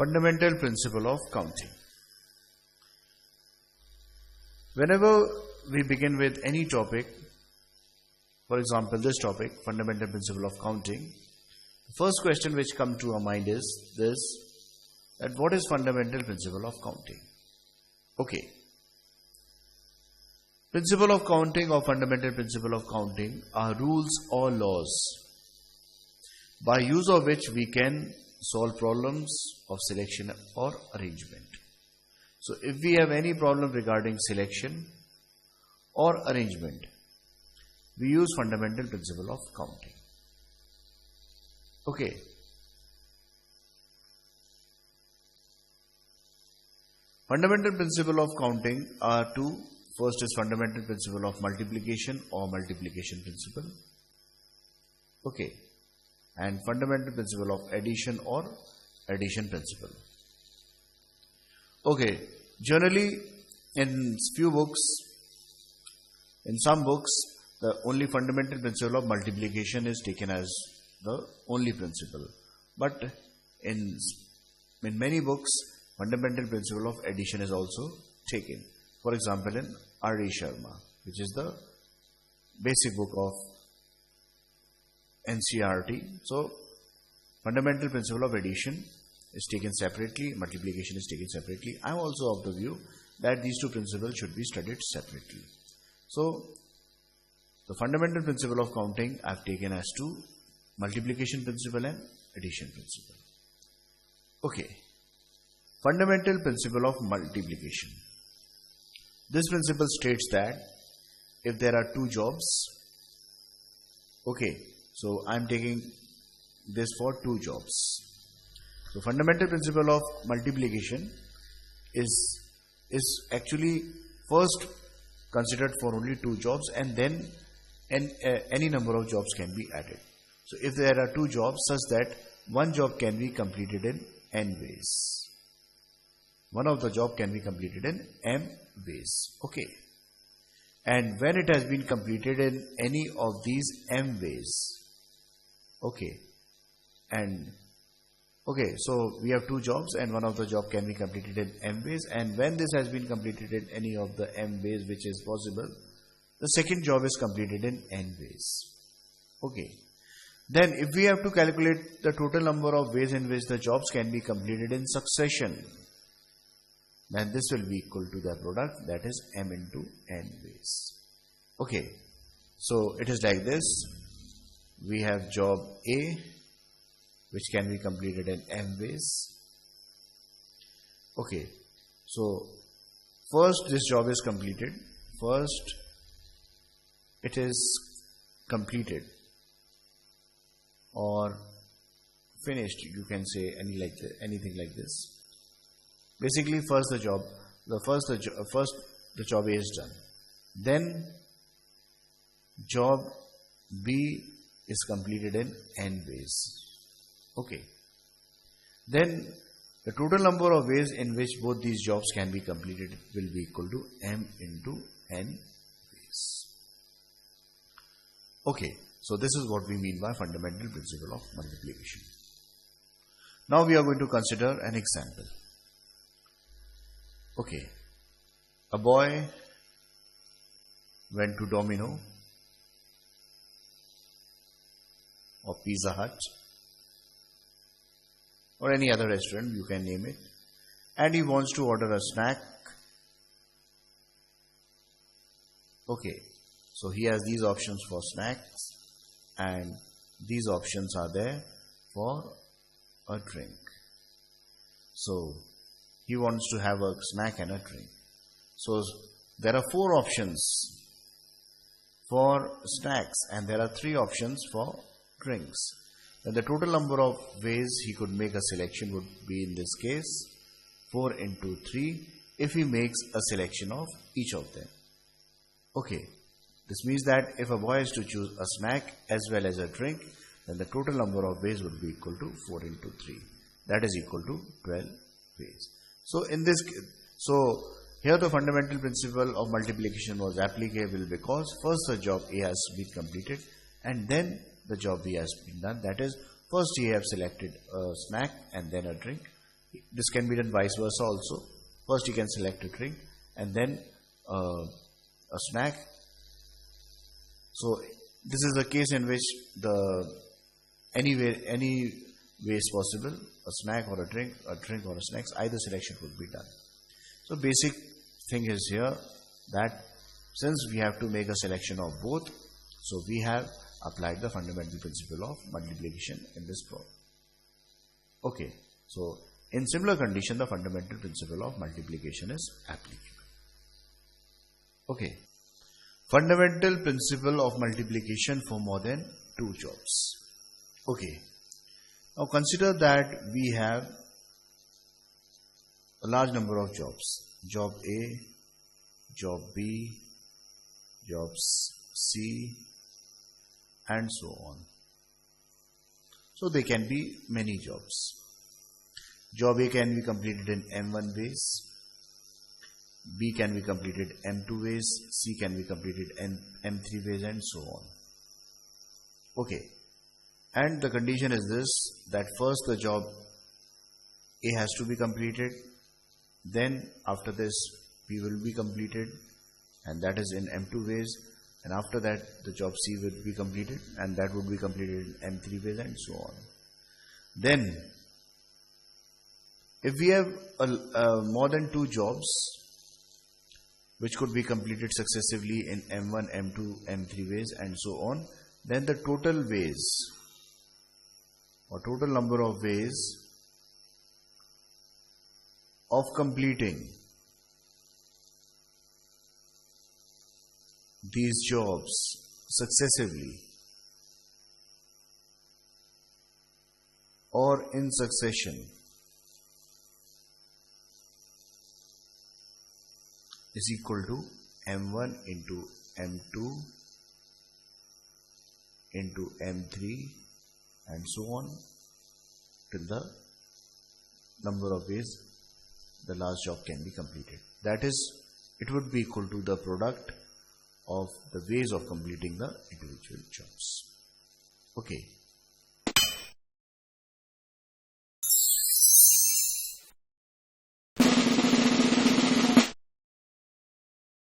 Fundamental principle of counting. Whenever we begin with any topic, for example this topic, fundamental principle of counting, the first question which comes to our mind is this, that what is fundamental principle of counting? Okay. Principle of counting or fundamental principle of counting are rules or laws by use of which we can solve problems of selection or arrangement. So if we have any problem regarding selection or arrangement, we use fundamental principle of counting. Okay. Fundamental principle of counting are two. First is fundamental principle of multiplication or multiplication principle. Okay. And fundamental principle of addition or addition principle. Okay. Generally, in few books, in some books, the only fundamental principle of multiplication is taken as the only principle. But in many books, fundamental principle of addition is also taken. For example, in R.D. Sharma, which is the basic book of NCERT. So, fundamental principle of addition is taken separately, multiplication is taken separately. I am also of the view that these two principles should be studied separately. So, the fundamental principle of counting I have taken as two, multiplication principle and addition principle. Okay. Fundamental principle of multiplication. This principle states that if there are two jobs, okay, so I am taking this for two jobs. So fundamental principle of multiplication is actually first considered for only two jobs, and then any number of jobs can be added. So if there are two jobs such that one job can be completed in n ways. One of the job can be completed in m ways. Okay. And when it has been completed in any of these m ways. Okay. And okay, so we have two jobs and one of the job can be completed in m ways, and when this has been completed in any of the m ways which is possible, the second job is completed in n ways. Okay. Then if we have to calculate the total number of ways in which the jobs can be completed in succession, then this will be equal to the product, that is m into n ways. Okay. So it is like this. We have job A which can be completed in m ways. Okay. So first this job is completed. First it is completed or finished, you can say anything like this. Basically, first the job A is done. Then job B is completed in n ways. Okay. Then the total number of ways in which both these jobs can be completed will be equal to m into n ways. Okay. So this is what we mean by fundamental principle of multiplication. Now we are going to consider an example. Okay, a boy went to Domino or Pizza Hut or any other restaurant, you can name it, and he wants to order a snack. Okay, so he has these options for snacks and these options are there for a drink. So he wants to have a snack and a drink. So there are four options for snacks and there are three options for drinks. And the total number of ways he could make a selection would be, in this case, 4 into 3 if he makes a selection of each of them. Okay. This means that if a boy is to choose a snack as well as a drink, then the total number of ways would be equal to 4 into 3. That is equal to 12 ways. So here the fundamental principle of multiplication was applicable because first the job A has been completed and then the job B has been done. That is, first he have selected a snack and then a drink. This can be done vice versa also. First you can select a drink and then a snack. So this is the case in which any way is possible, a snack or a drink or a snacks, either selection could be done. So basic thing is here that since we have to make a selection of both, so we have applied the fundamental principle of multiplication in this problem. Okay, so in similar condition, the fundamental principle of multiplication is applicable. Okay, fundamental principle of multiplication for more than 2 jobs. Okay, now consider that we have a large number of jobs. Job A, job B, jobs C, and so on. So there can be many jobs. Job A can be completed in M1 ways, B can be completed M2 ways, C can be completed in M3 ways, and so on. Okay, and the condition is this, that first the job A has to be completed, then after this B will be completed, and that is in M2 ways, and after that the job C will be completed, and that would be completed in M3 ways, and so on. Then if we have more than 2 jobs which could be completed successively in M1, M2, M3 ways, and so on, then the total ways or total number of ways of completing these jobs successively or in succession is equal to M1 into M2 into M3 and so on till the number of ways the last job can be completed. That is, it would be equal to the product of the ways of completing the individual jobs. Okay.